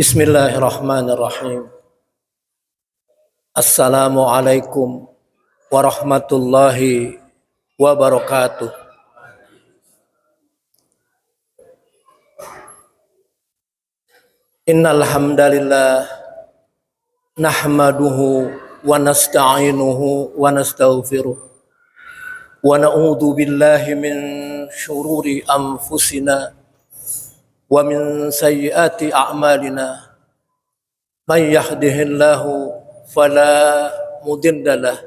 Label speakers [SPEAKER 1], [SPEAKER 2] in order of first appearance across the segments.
[SPEAKER 1] Bismillahirrahmanirrahim. Assalamualaikum warahmatullahi wabarakatuh. Innal hamdalillah nahmaduhu wa nasta'inuhu wa nastaghfiruh wa na'udzu billahi min syururi anfusina wa min sayyiati a'malina. Man yahdihillahu fala mudhillalah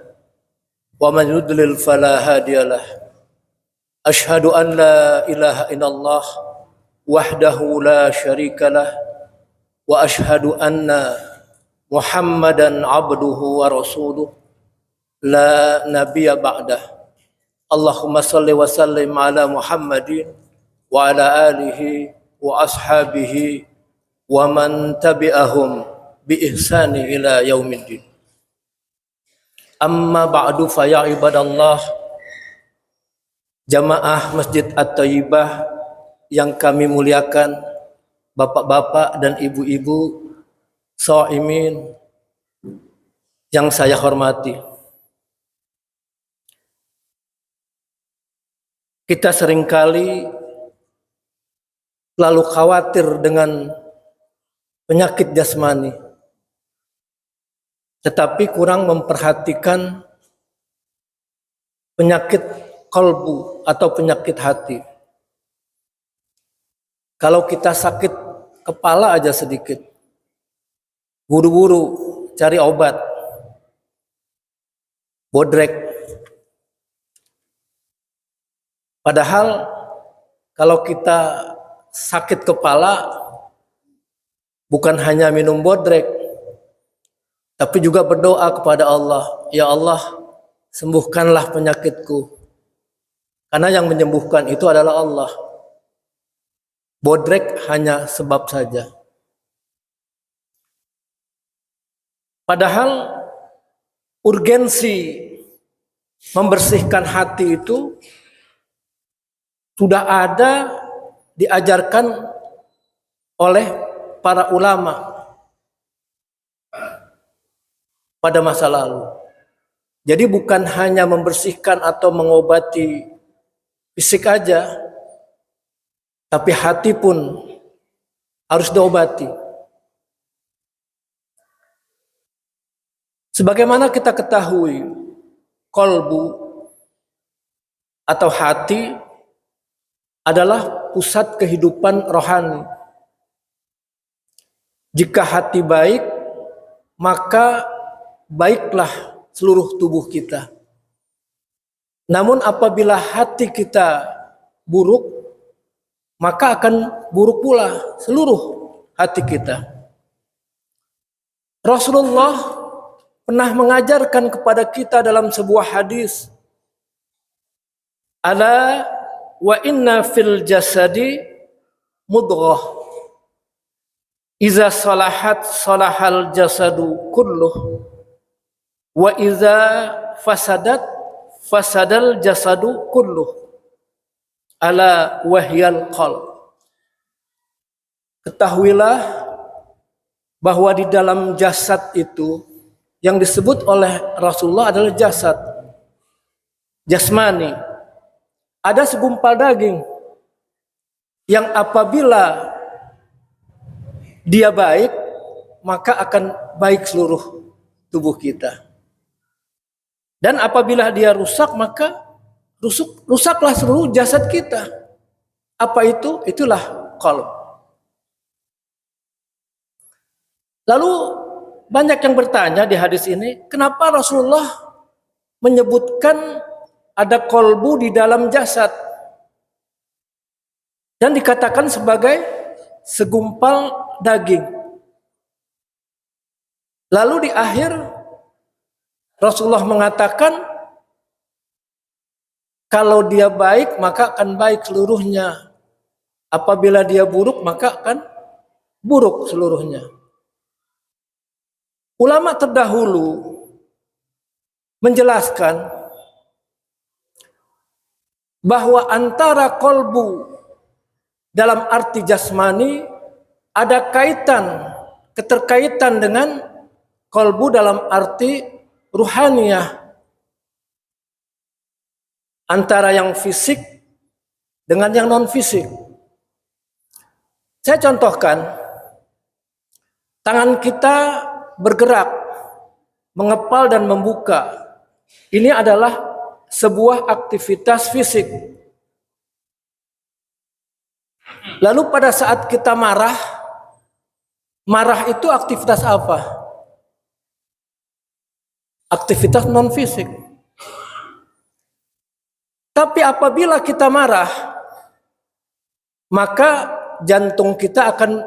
[SPEAKER 1] wa man yudlil fala hadiyalah. Asyhadu an la ilaha illallah wahdahu la syarikalah wa asyhadu anna Muhammadan abduhu wa rasuluh la nabiyya ba'dah. Allahumma salli wa sallim ala Muhammadin wa ala alihi wa ashabihi wa man tabi'ahum bi ihsani ila yaumiddin. Amma ba'du fa ya ibadallah, jamaah Masjid At-Thayyibah yang kami muliakan, bapak-bapak dan ibu-ibu shaimin yang saya hormati. Kita seringkali lalu khawatir dengan penyakit jasmani, tetapi kurang memperhatikan penyakit kalbu atau penyakit hati. Kalau kita sakit kepala aja sedikit, buru-buru cari obat, bodrek. Padahal kalau kita sakit kepala bukan hanya minum bodrek, tapi juga berdoa kepada Allah, ya Allah, sembuhkanlah penyakitku. Karena yang menyembuhkan itu adalah Allah. Bodrek hanya sebab saja. Padahal urgensi membersihkan hati itu sudah ada, diajarkan oleh para ulama pada masa lalu. Jadi bukan hanya membersihkan atau mengobati fisik aja, tapi hati pun harus diobati. Sebagaimana kita ketahui, qalbu atau hati adalah pusat kehidupan rohani. Jika hati baik, maka baiklah seluruh tubuh kita. Namun apabila hati kita buruk, maka akan buruk pula seluruh hati kita. Rasulullah pernah mengajarkan kepada kita dalam sebuah hadis, ala wa inna fil jasadi mudghah iza salahat salahal jasadu kulluh wa iza fasadat fasadal jasadu kulluh ala wahyal qalb. Ketahuilah bahwa di dalam jasad itu yang disebut oleh Rasulullah adalah jasad jasmani. Ada segumpal daging yang apabila dia baik, maka akan baik seluruh tubuh kita. Dan apabila dia rusak, maka rusaklah seluruh jasad kita. Apa itu? Itulah qalb. Lalu banyak yang bertanya di hadis ini, kenapa Rasulullah menyebutkan ada kolbu di dalam jasad dan dikatakan sebagai segumpal daging. Lalu di akhir Rasulullah mengatakan kalau dia baik maka akan baik seluruhnya, apabila dia buruk maka akan buruk seluruhnya. Ulama terdahulu menjelaskan bahwa antara kolbu dalam arti jasmani ada kaitan keterkaitan dengan kolbu dalam arti ruhaniyah, antara yang fisik dengan yang non fisik. Saya contohkan, tangan kita bergerak, mengepal dan membuka. Ini adalah sebuah aktivitas fisik. Lalu pada saat kita marah itu aktivitas apa? Aktivitas non fisik. Tapi apabila kita marah, maka jantung kita akan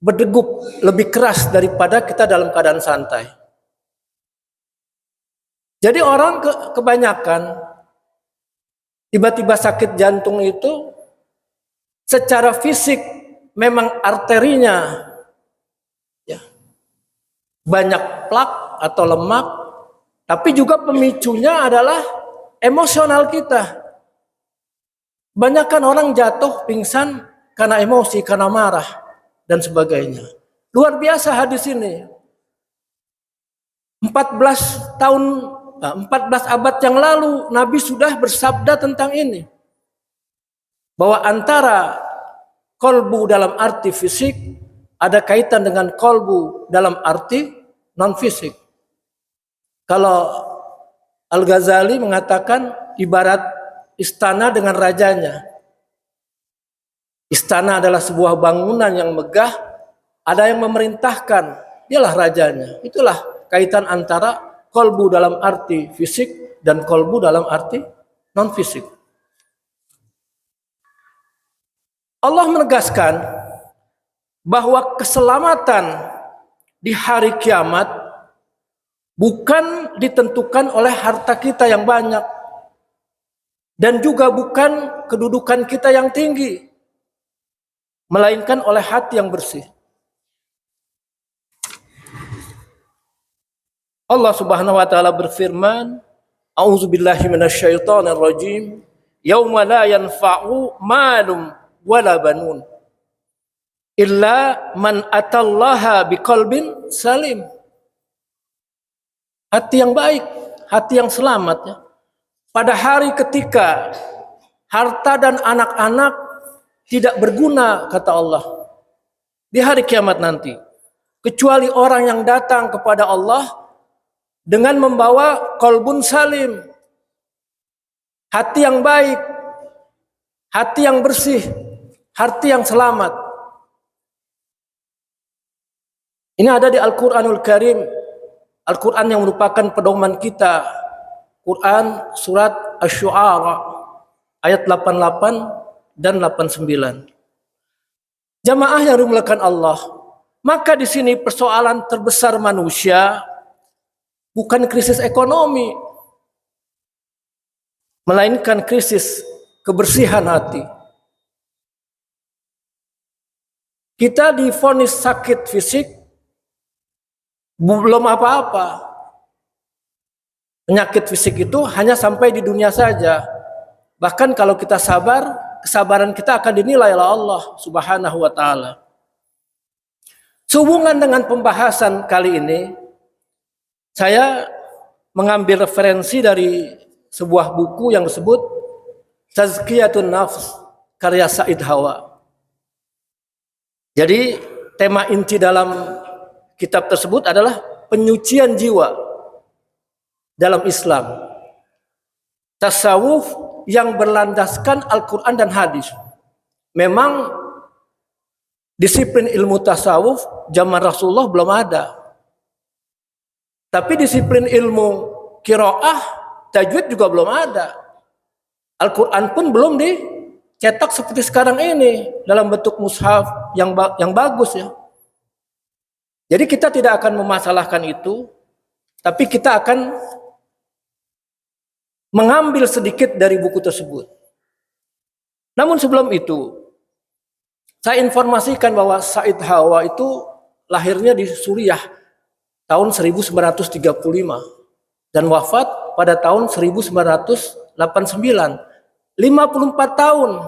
[SPEAKER 1] berdegup lebih keras daripada kita dalam keadaan santai. Jadi orang kebanyakan tiba-tiba sakit jantung itu secara fisik memang arterinya ya, banyak plak atau lemak, tapi juga pemicunya adalah emosional kita. Banyakan orang jatuh pingsan karena emosi, karena marah dan sebagainya. Luar biasa hadis ini. 14 abad yang lalu Nabi sudah bersabda tentang ini. Bahwa antara kolbu dalam arti fisik ada kaitan dengan kolbu dalam arti non fisik. Kalau Al-Ghazali mengatakan ibarat istana dengan rajanya. Istana adalah sebuah bangunan yang megah, ada yang memerintahkan, dialah rajanya. Itulah kaitan antara kolbu dalam arti fisik dan kolbu dalam arti non fisik. Allah menegaskan bahwa keselamatan di hari kiamat bukan ditentukan oleh harta kita yang banyak dan juga bukan kedudukan kita yang tinggi, melainkan oleh hati yang bersih. Allah Subhanahu wa taala berfirman, "A'udzubillahi minasyaitonirrajim. Yauma la yanfa'u malum wala banun illa man atallaha biqalbin salim." Hati yang baik, hati yang selamat ya. Pada hari ketika harta dan anak-anak tidak berguna, kata Allah, di hari kiamat nanti, kecuali orang yang datang kepada Allah dengan membawa qalbun salim, hati yang baik, hati yang bersih, hati yang selamat. Ini ada di Al-Quranul Karim, Al-Quran yang merupakan pedoman kita. Quran surat Asy-Syu'ara ayat 88 dan 89. Jamaah yang dimuliakan Allah, maka di sini persoalan terbesar manusia bukan krisis ekonomi, melainkan krisis kebersihan hati. Kita divonis sakit fisik belum apa-apa. Penyakit fisik itu hanya sampai di dunia saja. Bahkan kalau kita sabar, kesabaran kita akan dinilai oleh Allah Subhanahu wa taala. Sehubungan dengan pembahasan kali ini, saya mengambil referensi dari sebuah buku yang disebut Tazkiyatun Nafs karya Said Hawa. Jadi tema inti dalam kitab tersebut adalah penyucian jiwa dalam Islam. Tasawuf yang berlandaskan Al-Quran dan hadis. Memang disiplin ilmu tasawuf zaman Rasulullah belum ada. Tapi disiplin ilmu qiraah, tajwid juga belum ada. Al-Quran pun belum dicetak seperti sekarang ini dalam bentuk mushaf yang bagus ya. Jadi kita tidak akan memasalahkan itu, tapi kita akan mengambil sedikit dari buku tersebut. Namun sebelum itu, saya informasikan bahwa Said Hawa itu lahirnya di Suriah tahun 1935 dan wafat pada tahun 1989. 54 tahun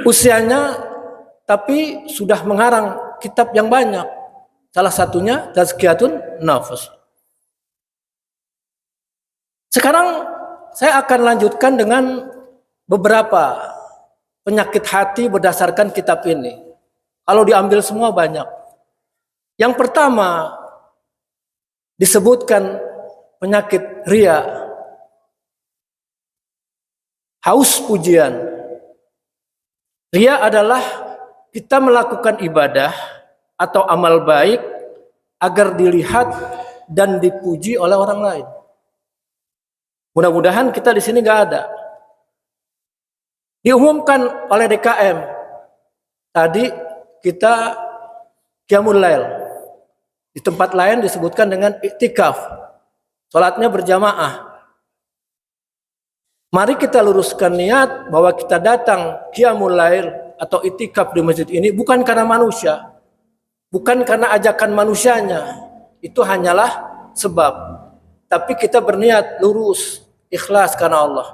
[SPEAKER 1] usianya tapi sudah mengarang kitab yang banyak. Salah satunya Tazkiyatun Nafs. Sekarang saya akan lanjutkan dengan beberapa penyakit hati berdasarkan kitab ini. Kalau diambil semua banyak. Yang pertama disebutkan penyakit riya, haus pujian. Riya adalah kita melakukan ibadah atau amal baik agar dilihat dan dipuji oleh orang lain. Mudah-mudahan kita di sini nggak ada. Diumumkan oleh DKM tadi kita qiyamul lail. Di tempat lain disebutkan dengan iktikaf, salatnya berjamaah. Mari kita luruskan niat bahwa kita datang qiyamul lail atau iktikaf di masjid ini bukan karena manusia, bukan karena ajakan manusianya. Itu hanyalah sebab. Tapi kita berniat lurus, ikhlas karena Allah.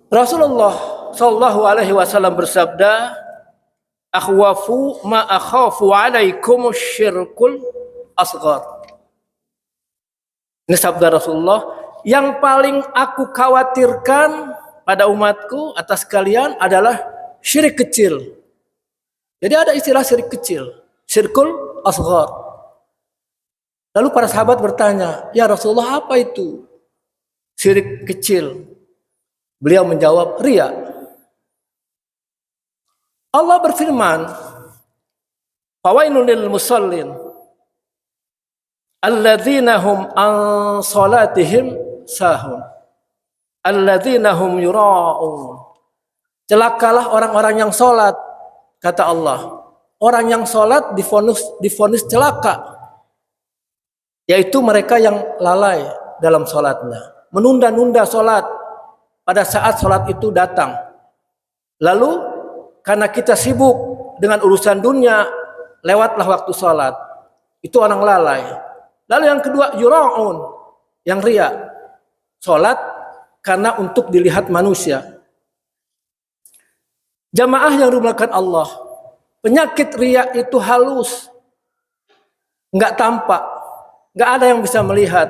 [SPEAKER 1] Rasulullah Shallallahu Alaihi Wasallam bersabda, "Akhwafu ma akhafu alaikum syirkul asghar." Ini sabda Rasulullah, yang paling aku khawatirkan pada umatku atas kalian adalah syirik kecil. Jadi ada istilah syirik kecil, syirkul asghar. Lalu para sahabat bertanya, "Ya Rasulullah, apa itu syirik kecil?" Beliau menjawab, riya. Allah berfirman, "Fawailun lil musallin alladzina hum an salatihim sahun alladzina hum yura'un." Celakalah orang-orang yang salat, kata Allah. Orang yang salat divonis celaka, yaitu mereka yang lalai dalam salatnya, menunda-nunda salat pada saat salat itu datang. Lalu karena kita sibuk dengan urusan dunia, lewatlah waktu salat. Itu orang lalai. Lalu yang kedua, yura'un, yang riya. Salat karena untuk dilihat manusia. Jamaah yang dimuliakan Allah, penyakit riya itu halus, enggak tampak, enggak ada yang bisa melihat.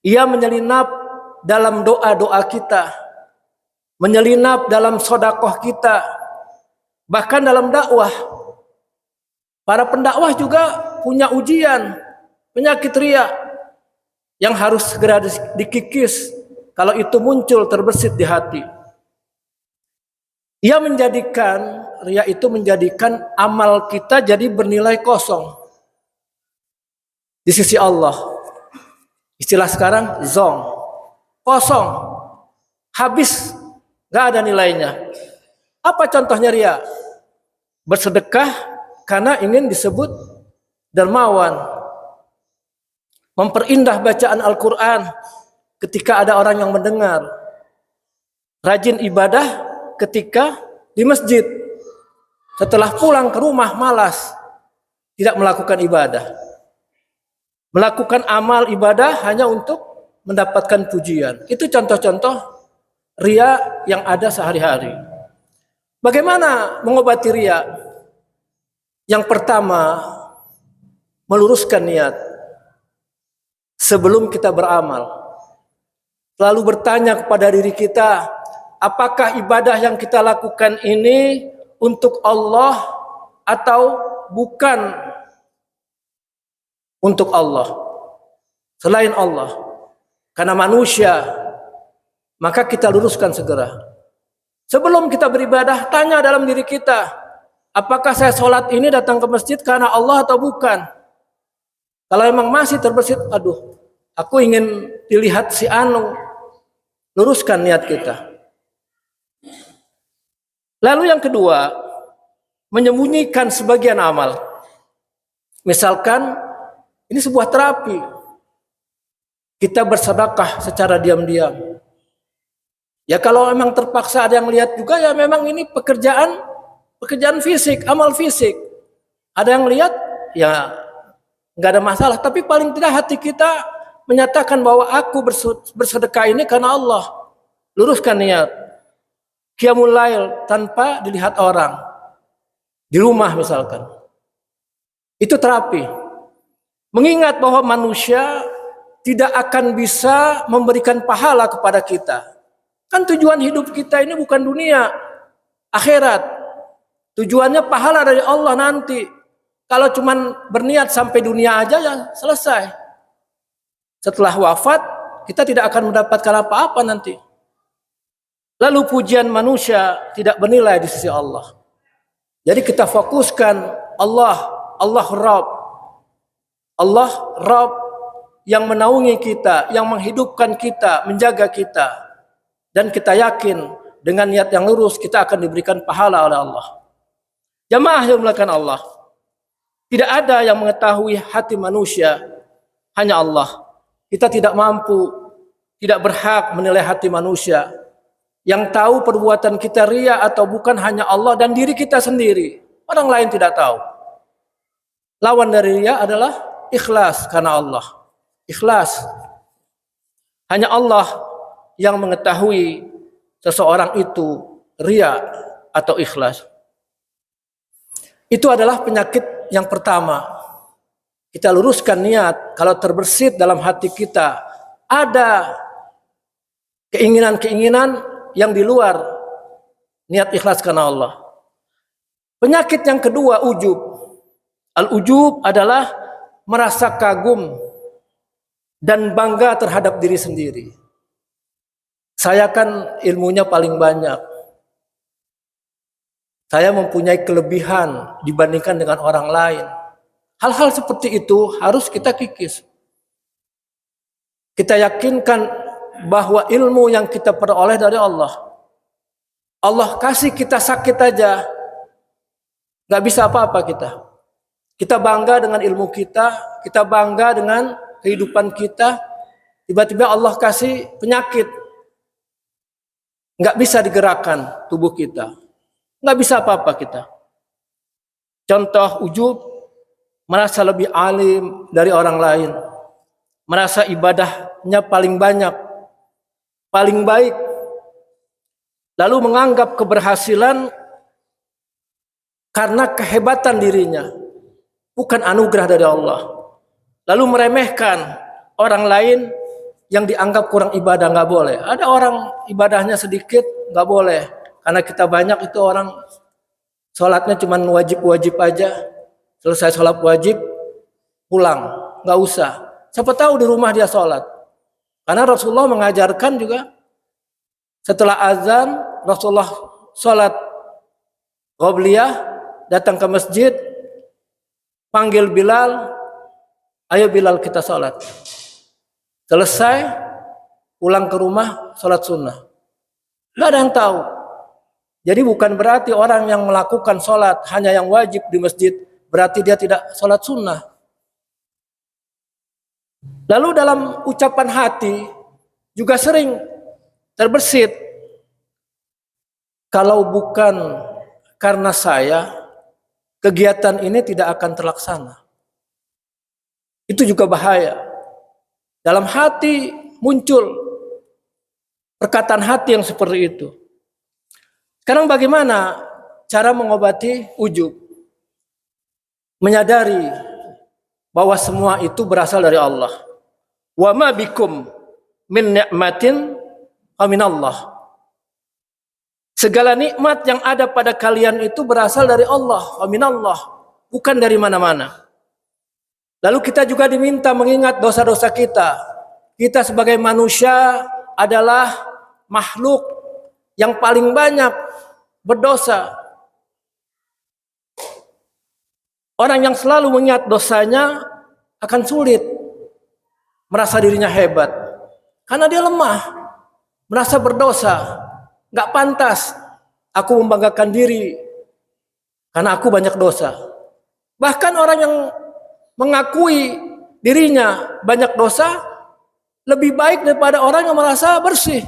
[SPEAKER 1] Ia menyelinap dalam doa-doa kita, menyelinap dalam sedekah kita, bahkan dalam dakwah. Para pendakwah juga punya ujian, penyakit riya yang harus segera dikikis kalau itu muncul terbersit di hati. Ia menjadikan, riya itu menjadikan amal kita jadi bernilai kosong di sisi Allah. Istilah sekarang zong, kosong, habis, gak ada nilainya. Apa contohnya riya? Bersedekah karena ingin disebut dermawan, memperindah bacaan Al-Quran ketika ada orang yang mendengar, rajin ibadah ketika di masjid, setelah pulang ke rumah malas, tidak melakukan ibadah, melakukan amal ibadah hanya untuk mendapatkan pujian. Itu contoh-contoh riya yang ada sehari-hari. Bagaimana mengobati riya? Yang pertama, meluruskan niat sebelum kita beramal. Lalu bertanya kepada diri kita, apakah ibadah yang kita lakukan ini untuk Allah atau bukan untuk Allah, selain Allah? Karena manusia, maka kita luruskan segera. Sebelum kita beribadah, tanya dalam diri kita, apakah saya sholat ini datang ke masjid karena Allah atau bukan? Kalau memang masih terbersit, aduh, aku ingin dilihat si Anu, luruskan niat kita. Lalu yang kedua, menyembunyikan sebagian amal. Misalkan, ini sebuah terapi. Kita bersedekah secara diam-diam. Ya kalau memang terpaksa ada yang lihat juga, ya memang ini pekerjaan fisik, amal fisik. Ada yang lihat, ya nggak ada masalah. Tapi paling tidak hati kita menyatakan bahwa aku bersedekah ini karena Allah. Luruskan niat. qiyamul lail tanpa dilihat orang di rumah misalkan. Itu terapi. Mengingat bahwa manusia tidak akan bisa memberikan pahala kepada kita. Kan tujuan hidup kita ini bukan dunia, akhirat. Tujuannya pahala dari Allah nanti. Kalau cuman berniat sampai dunia aja ya selesai. Setelah wafat kita tidak akan mendapatkan apa-apa nanti. Lalu pujian manusia tidak bernilai di sisi Allah. Jadi kita fokuskan Allah Rabb. Allah Rabb yang menaungi kita, yang menghidupkan kita, menjaga kita. Dan kita yakin dengan niat yang lurus kita akan diberikan pahala oleh Allah. Jamaah yang dimuliakan Allah. Tidak ada yang mengetahui hati manusia, hanya Allah. Kita tidak mampu, tidak berhak menilai hati manusia. Yang tahu perbuatan kita ria atau bukan hanya Allah dan diri kita sendiri. Orang lain tidak tahu. Lawan dari ria adalah ikhlas karena Allah. Ikhlas. Hanya Allah yang mengetahui seseorang itu ria atau ikhlas. Itu adalah penyakit yang pertama. Kita luruskan niat. Kalau terbersit dalam hati kita ada keinginan-keinginan yang di luar niat ikhlas karena Allah. Penyakit yang kedua, ujub. Al-ujub adalah merasa kagum dan bangga terhadap diri sendiri. Saya kan ilmunya paling banyak. Saya mempunyai kelebihan dibandingkan dengan orang lain. Hal-hal seperti itu harus kita kikis. Kita yakinkan bahwa ilmu yang kita peroleh dari Allah. Allah kasih kita sakit aja, gak bisa apa-apa kita. Kita bangga dengan ilmu kita, kita bangga dengan kehidupan kita. Tiba-tiba Allah kasih penyakit, gak bisa digerakkan tubuh kita, gak bisa apa-apa kita. Contoh ujub, merasa lebih alim dari orang lain, merasa ibadahnya paling banyak, paling baik, lalu menganggap keberhasilan karena kehebatan dirinya, bukan anugerah dari Allah. Lalu meremehkan orang lain yang dianggap kurang ibadah, nggak boleh. Ada orang ibadahnya sedikit, nggak boleh, karena kita banyak itu orang sholatnya cuma wajib-wajib aja, selesai sholat wajib pulang, nggak usah. Siapa tahu di rumah dia sholat. Karena Rasulullah mengajarkan juga setelah azan Rasulullah sholat qobliyah, datang ke masjid, panggil Bilal, ayo Bilal kita sholat. Selesai, pulang ke rumah sholat sunnah. Gak ada yang tahu. Jadi bukan berarti orang yang melakukan sholat hanya yang wajib di masjid, berarti dia tidak sholat sunnah. Lalu dalam ucapan hati juga sering terbersit, kalau bukan karena saya, kegiatan ini tidak akan terlaksana. Itu juga bahaya. Dalam hati muncul perkataan hati yang seperti itu. Sekarang bagaimana cara mengobati ujub? Menyadari bahwa semua itu berasal dari Allah. Wa ma bikum min ni'matin faminallah. Segala nikmat yang ada pada kalian itu berasal dari Allah, faminallah, bukan dari mana-mana. Lalu kita juga diminta mengingat dosa-dosa kita. Kita sebagai manusia adalah makhluk yang paling banyak berdosa. Orang yang selalu mengingat dosanya akan sulit merasa dirinya hebat. Karena dia lemah, merasa berdosa. Gak pantas aku membanggakan diri karena aku banyak dosa. Bahkan orang yang mengakui dirinya banyak dosa lebih baik daripada orang yang merasa bersih.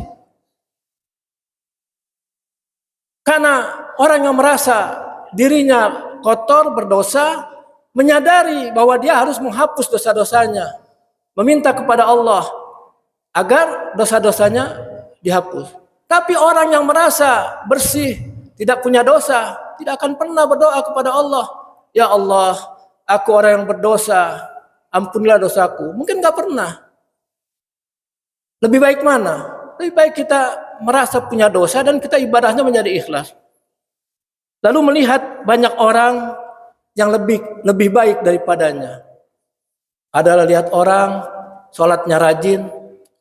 [SPEAKER 1] Karena orang yang merasa dirinya kotor, berdosa, menyadari bahwa dia harus menghapus dosa-dosanya, meminta kepada Allah agar dosa-dosanya dihapus. Tapi orang yang merasa bersih, tidak punya dosa, tidak akan pernah berdoa kepada Allah, ya Allah, aku orang yang berdosa, ampunilah dosaku. Mungkin nggak pernah. Lebih baik mana? Lebih baik kita merasa punya dosa dan kita ibadahnya menjadi ikhlas. Lalu melihat banyak orang yang lebih baik daripadanya. Adalah lihat orang sholatnya rajin,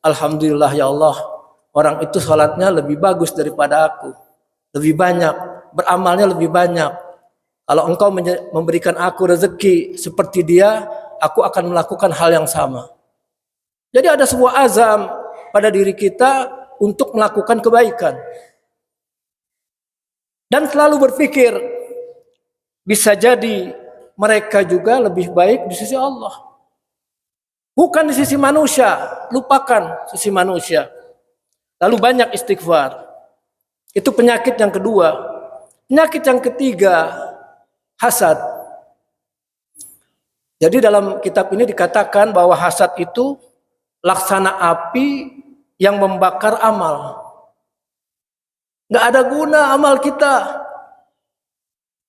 [SPEAKER 1] alhamdulillah ya Allah, orang itu sholatnya lebih bagus daripada aku, lebih banyak, beramalnya lebih banyak. Kalau engkau memberikan aku rezeki seperti dia, aku akan melakukan hal yang sama. Jadi ada sebuah azam pada diri kita untuk melakukan kebaikan. Dan selalu berpikir, bisa jadi mereka juga lebih baik di sisi Allah. Bukan di sisi manusia, lupakan sisi manusia. Lalu banyak istighfar. Itu penyakit yang kedua. Penyakit yang ketiga, hasad. Jadi dalam kitab ini dikatakan bahwa hasad itu laksana api yang membakar amal. Nggak ada guna amal kita.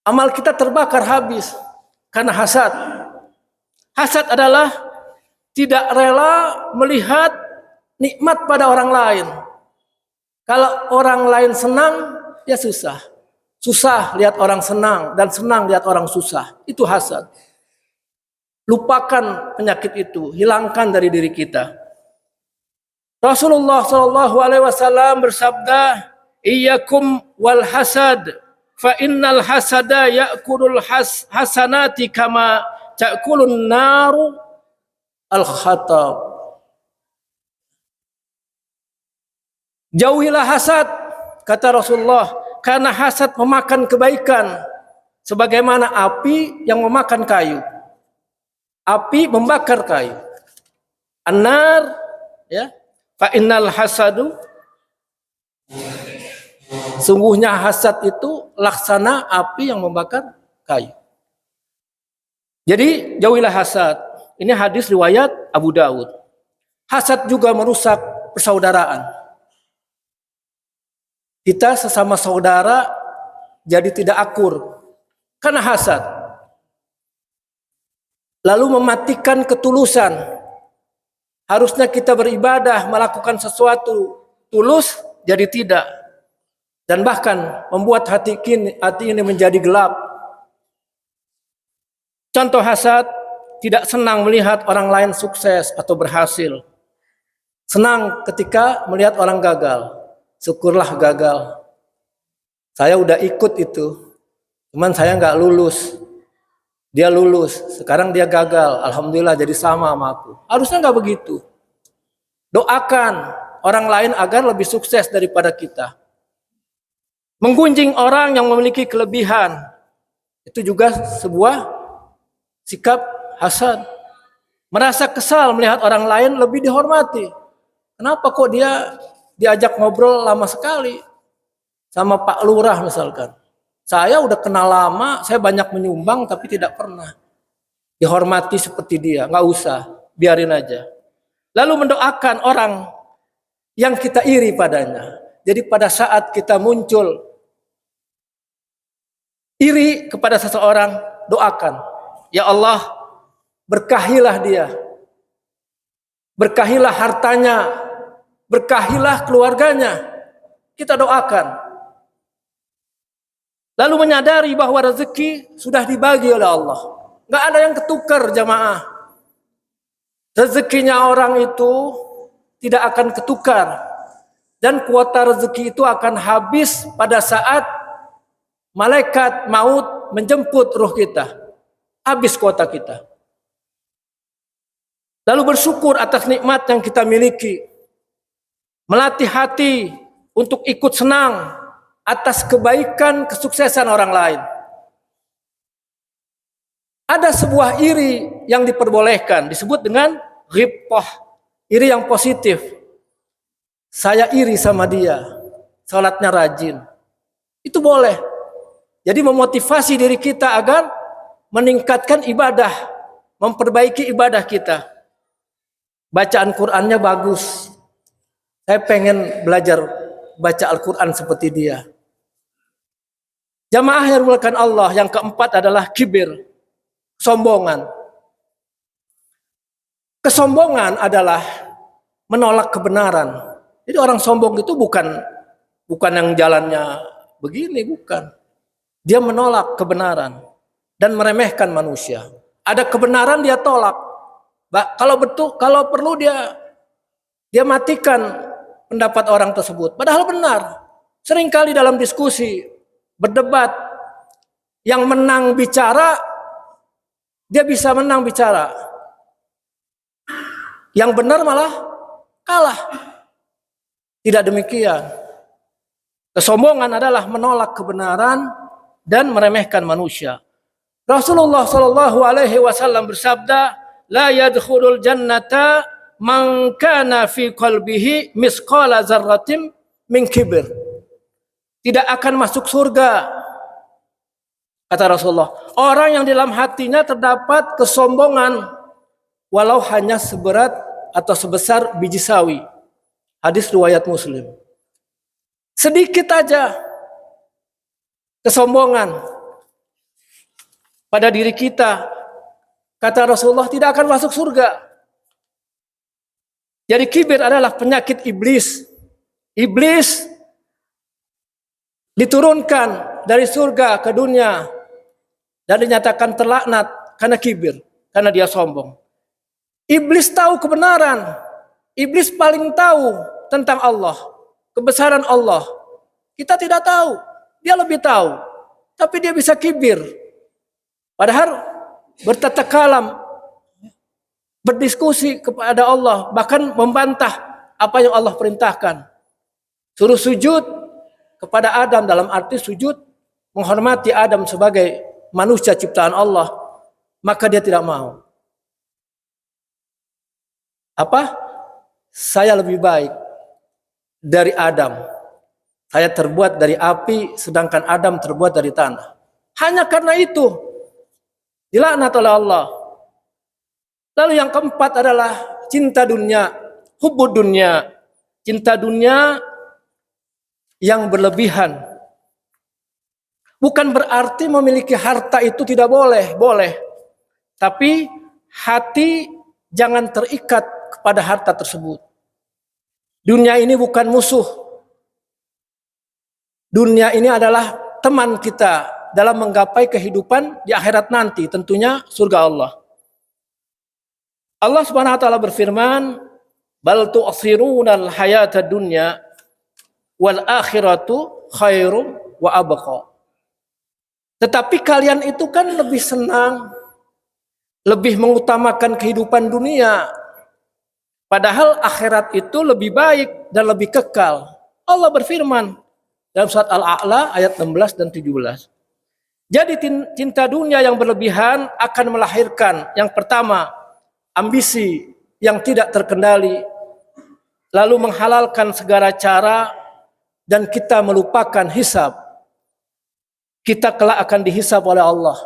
[SPEAKER 1] Amal kita terbakar habis karena hasad. Hasad adalah tidak rela melihat nikmat pada orang lain. Kalau orang lain senang, ya susah. Susah lihat orang senang dan senang lihat orang susah. Itu hasad. Lupakan penyakit itu, hilangkan dari diri kita. Rasulullah SAW bersabda, "Iyyakum wal hasad, fa innal hasada ya'kulul hasanati kama ta'kulun naru al-khatab." Jauhilah hasad, kata Rasulullah, karena hasad memakan kebaikan sebagaimana api yang memakan kayu. Api membakar kayu. An-nar, ya, fa innal hasadu, sungguhnya hasad itu laksana api yang membakar kayu. Jadi jauhilah hasad. Ini hadis riwayat Abu Daud. Hasad juga merusak persaudaraan. Kita sesama saudara jadi tidak akur karena hasad. Lalu mematikan ketulusan. Harusnya kita beribadah, melakukan sesuatu tulus, jadi tidak. Dan bahkan membuat hati ini menjadi gelap. Contoh hasad, tidak senang melihat orang lain sukses atau berhasil. Senang ketika melihat orang gagal. Syukurlah gagal. Saya udah ikut itu, cuman saya nggak lulus. Dia lulus, sekarang dia gagal. Alhamdulillah jadi sama aku. Harusnya nggak begitu. Doakan orang lain agar lebih sukses daripada kita. Menggunjing orang yang memiliki kelebihan, itu juga sebuah sikap hasad. Merasa kesal melihat orang lain lebih dihormati. Kenapa kok dia diajak ngobrol lama sekali sama Pak Lurah misalkan. Saya udah kenal lama, saya banyak menyumbang tapi tidak pernah dihormati seperti dia. Nggak usah, biarin aja. Lalu mendoakan orang yang kita iri padanya. Jadi pada saat kita muncul iri kepada seseorang, doakan. Ya Allah, berkahilah dia. Berkahilah hartanya. Berkahilah keluarganya. Kita doakan. Lalu menyadari bahwa rezeki sudah dibagi oleh Allah. Nggak ada yang ketukar jamaah. Rezekinya orang itu tidak akan ketukar. Dan kuota rezeki itu akan habis pada saat malaikat maut menjemput ruh kita. Habis kuota kita. Lalu bersyukur atas nikmat yang kita miliki. Melatih hati untuk ikut senang atas kebaikan kesuksesan orang lain. Ada sebuah iri yang diperbolehkan, disebut dengan ghibthah, iri yang positif. Saya iri sama dia, salatnya rajin. Itu boleh. Jadi memotivasi diri kita agar meningkatkan ibadah, memperbaiki ibadah kita. Bacaan Qur'annya bagus. Saya pengen belajar baca Al-Quran seperti dia. Jamaah yang dimuliakan Allah, yang keempat adalah kibir, sombongan. Kesombongan adalah menolak kebenaran. Jadi orang sombong itu bukan yang jalannya begini, bukan. Dia menolak kebenaran dan meremehkan manusia. Ada kebenaran dia tolak. Kalau perlu dia matikan pendapat orang tersebut. Padahal benar. Seringkali dalam diskusi, berdebat, yang menang bicara, dia bisa menang bicara. Yang benar malah kalah. Tidak demikian. Kesombongan adalah menolak kebenaran dan meremehkan manusia. Rasulullah Shallallahu Alaihi Wasallam bersabda, "La yadkhulul jannata man kana fi qalbihi misqala dzarratin min kibir." Tidak akan masuk surga, kata Rasulullah, orang yang dalam hatinya terdapat kesombongan, walau hanya seberat atau sebesar biji sawi. Hadis riwayat Muslim. Sedikit aja kesombongan pada diri kita, kata Rasulullah, tidak akan masuk surga. Jadi kibir adalah penyakit iblis. Iblis diturunkan dari surga ke dunia dan dinyatakan terlaknat karena kibir, karena dia sombong. Iblis tahu kebenaran. Iblis paling tahu tentang Allah, kebesaran Allah. Kita tidak tahu, dia lebih tahu. Tapi dia bisa kibir. Padahal bertata kalam, berdiskusi kepada Allah, bahkan membantah apa yang Allah perintahkan. Suruh sujud kepada Adam, dalam arti sujud menghormati Adam sebagai manusia ciptaan Allah, maka dia tidak mau. Apa? Saya lebih baik dari Adam. Saya terbuat dari api, sedangkan Adam terbuat dari tanah. Hanya karena itu dilaknat oleh Allah. Lalu yang keempat adalah cinta dunia, hubbud dunia. Cinta dunia yang berlebihan. Bukan berarti memiliki harta itu tidak boleh, boleh. Tapi hati jangan terikat kepada harta tersebut. Dunia ini bukan musuh. Dunia ini adalah teman kita dalam menggapai kehidupan di akhirat nanti, tentunya surga Allah. Allah Subhanahu wa taala berfirman, "Bal tu'thirunal hayatad dunya wal akhiratu khairum wa abqa." Tetapi kalian itu kan lebih senang, lebih mengutamakan kehidupan dunia. Padahal akhirat itu lebih baik dan lebih kekal. Allah berfirman dalam surat Al-A'la ayat 16 dan 17. Jadi cinta dunia yang berlebihan akan melahirkan yang pertama, ambisi yang tidak terkendali, lalu menghalalkan segala cara, dan kita melupakan hisab. Kita kelak akan dihisab oleh Allah.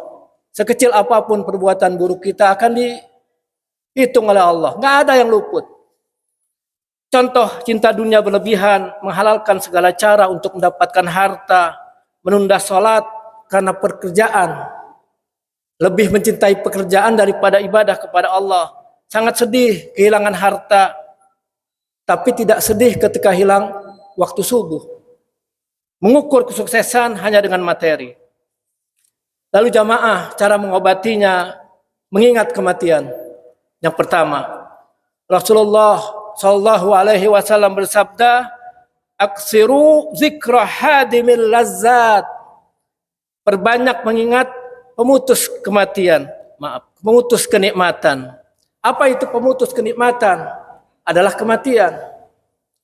[SPEAKER 1] Sekecil apapun perbuatan buruk kita akan dihitung oleh Allah. Nggak ada yang luput. Contoh cinta dunia berlebihan, menghalalkan segala cara untuk mendapatkan harta, menunda sholat karena pekerjaan, lebih mencintai pekerjaan daripada ibadah kepada Allah. Sangat sedih kehilangan harta, tapi tidak sedih ketika hilang waktu subuh. Mengukur kesuksesan hanya dengan materi. Lalu jamaah, cara mengobatinya, mengingat kematian. Yang pertama, Rasulullah Shallallahu Alaihi Wasallam bersabda, "Aksiru zikra hadimil lazzat." Perbanyak mengingat pemutus kematian, pemutus kenikmatan. Apa itu pemutus kenikmatan? Adalah kematian.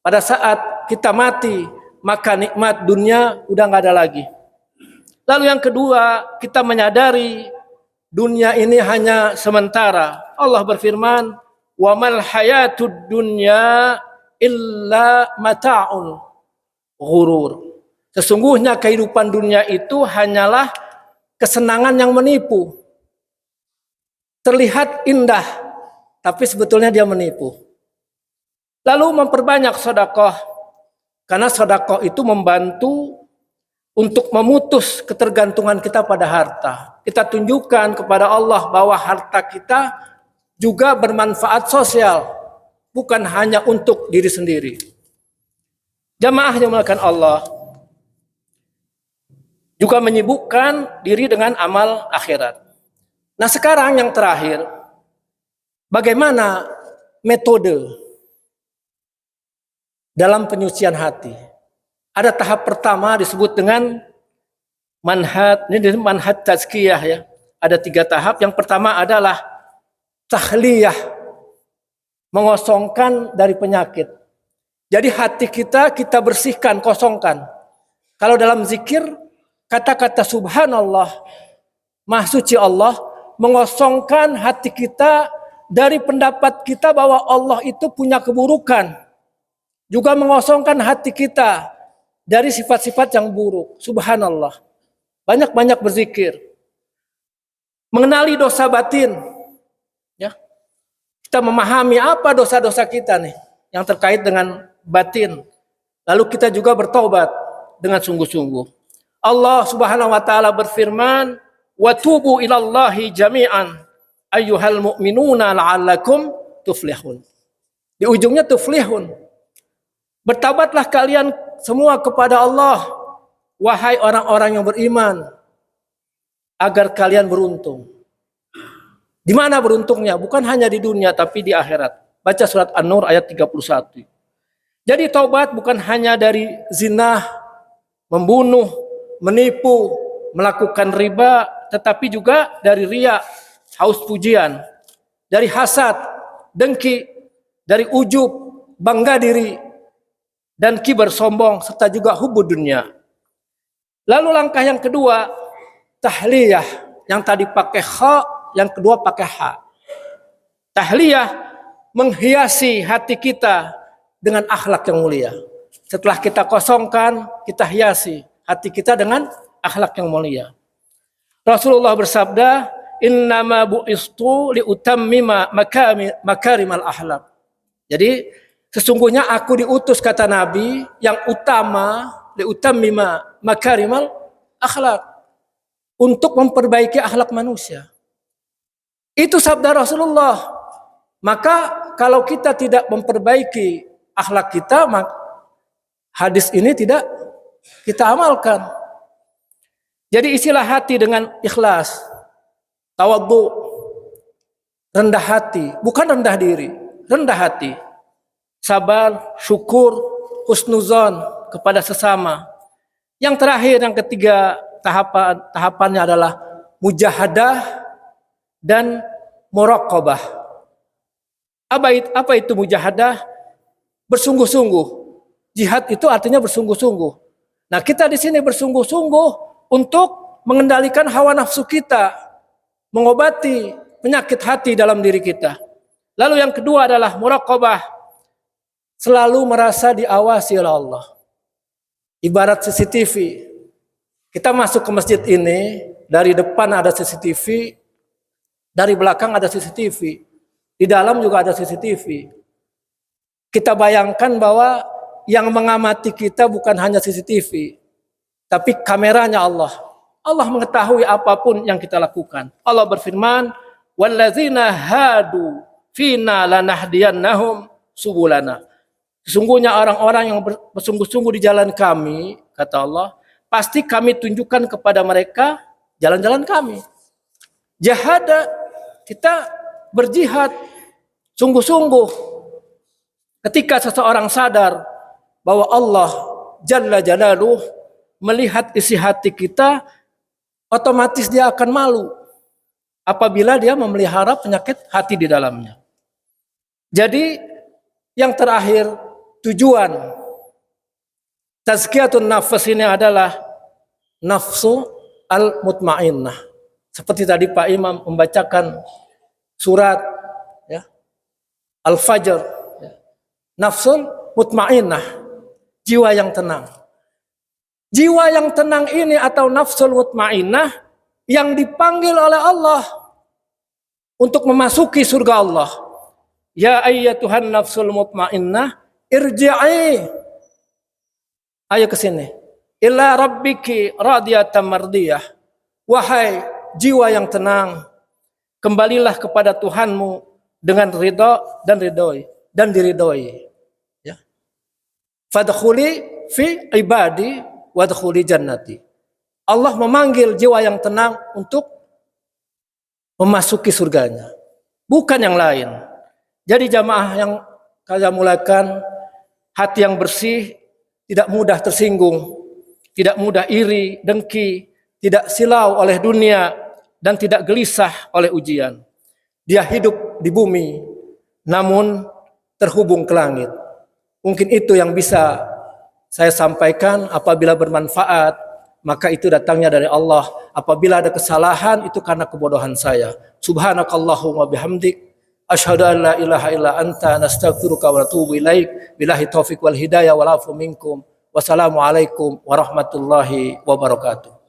[SPEAKER 1] Pada saat kita mati, maka nikmat dunia udah nggak ada lagi. Lalu yang kedua, kita menyadari dunia ini hanya sementara. Allah berfirman, "Wa mal hayatud dunya illa mata'ul ghurur." Sesungguhnya kehidupan dunia itu hanyalah kesenangan yang menipu. Terlihat indah, tapi sebetulnya dia menipu. Lalu memperbanyak sedekah. Karena sedekah itu membantu untuk memutus ketergantungan kita pada harta. Kita tunjukkan kepada Allah bahwa harta kita juga bermanfaat sosial, bukan hanya untuk diri sendiri. Jamaah yang dimuliakan Allah juga menyibukkan diri dengan amal akhirat. Nah, sekarang yang terakhir, bagaimana metode dalam penyucian hati? Ada tahap pertama disebut dengan manhaj tazkiyah ya. Ada 3 tahap. Yang pertama adalah tahliyah, mengosongkan dari penyakit. Jadi hati kita bersihkan, kosongkan. Kalau dalam zikir, kata-kata subhanallah, maha suci Allah, mengosongkan hati kita dari pendapat kita bahwa Allah itu punya keburukan. Juga mengosongkan hati kita dari sifat-sifat yang buruk. Subhanallah. Banyak-banyak berzikir. Mengenali dosa batin. Ya. Kita memahami apa dosa-dosa kita nih yang terkait dengan batin. Lalu kita juga bertobat dengan sungguh-sungguh. Allah Subhanahu wa taala berfirman, "Wa tubu ilallahi jami'an ayyuhal mu'minuna la'allakum tuflihun." Di ujungnya tuflihun. Bertobatlah kalian semua kepada Allah, wahai orang-orang yang beriman, agar kalian beruntung. Di mana beruntungnya? Bukan hanya di dunia tapi di akhirat. Baca surat An-Nur ayat 31. Jadi taubat bukan hanya dari zina, membunuh, menipu, melakukan riba, tetapi juga dari riya, haus pujian, dari hasad, dengki, dari ujub, bangga diri, dan kibar sombong, serta juga hubud dunia. Lalu langkah yang kedua, tahliyah. Yang tadi pakai kha, yang kedua pakai ha. Tahliyah menghiasi hati kita dengan akhlak yang mulia. Setelah kita kosongkan, kita hiasi hati kita dengan akhlak yang mulia. Rasulullah bersabda, "Innama bu'istu liutammima makarimal akhlak." Jadi sesungguhnya aku diutus, kata Nabi, yang utama liutammima makarimal akhlak, untuk memperbaiki akhlak manusia. Itu sabda Rasulullah. Maka kalau kita tidak memperbaiki akhlak kita, maka hadis ini tidak kita amalkan. Jadi isilah hati dengan ikhlas, tawadhu, rendah hati, bukan rendah diri, rendah hati, sabar, syukur, husnuzon kepada sesama. Yang terakhir, yang ketiga tahapannya adalah mujahadah dan muraqabah. Apa itu mujahadah? Bersungguh-sungguh. Jihad itu artinya bersungguh-sungguh. Nah, kita di sini bersungguh-sungguh untuk mengendalikan hawa nafsu kita, mengobati penyakit hati dalam diri kita. Lalu yang kedua adalah muraqabah. Selalu merasa diawasi oleh Allah. Ibarat CCTV. Kita masuk ke masjid ini, dari depan ada CCTV, dari belakang ada CCTV. Di dalam juga ada CCTV. Kita bayangkan bahwa yang mengamati kita bukan hanya CCTV, tapi kameranya Allah. Allah mengetahui apapun yang kita lakukan. Allah berfirman, "Wallazina hadu fina lanahdiyannahum subulana." Sesungguhnya orang-orang yang bersungguh-sungguh di jalan kami, kata Allah, pasti kami tunjukkan kepada mereka jalan-jalan kami. Jahada, kita berjihad sungguh-sungguh. Ketika seseorang sadar bahwa Allah Jalla Jalaluh melihat isi hati kita, otomatis dia akan malu apabila dia memelihara penyakit hati di dalamnya. Jadi yang terakhir, tujuan tazkiyatun nafs ini adalah nafsu al-mutmainnah. Seperti tadi Pak Imam membacakan surat ya, Al-Fajr, ya. Nafsul mutmainnah, jiwa yang tenang. Jiwa yang tenang ini atau nafsul mutmainnah yang dipanggil oleh Allah untuk memasuki surga Allah. Ya ayyatuhan nafsul mutmainnah irji'i Ayo ke sini. Illa rabbiki radiyatan mardiyah. Wahai jiwa yang tenang, kembalilah kepada Tuhanmu dengan ridha dan diridhoi. Ya. Fadkhuli fi ibadi wadkhuli jannati. Allah memanggil jiwa yang tenang untuk memasuki surganya, bukan yang lain. Jadi jamaah yang kalian mulakan, hati yang bersih, tidak mudah tersinggung, tidak mudah iri, dengki, tidak silau oleh dunia, dan tidak gelisah oleh ujian. Dia hidup di bumi, namun terhubung ke langit. Mungkin itu yang bisa saya sampaikan. Apabila bermanfaat, maka itu datangnya dari Allah. Apabila ada kesalahan, itu karena kebodohan saya. Subhanakallahumma bihamdik, asyhadu an la ilaha illa anta, nastaghfiruka wa natubu ilaik. Billahi taufiq wal hidayah wal afu minkum. Wassalamualaikum warahmatullahi wabarakatuh.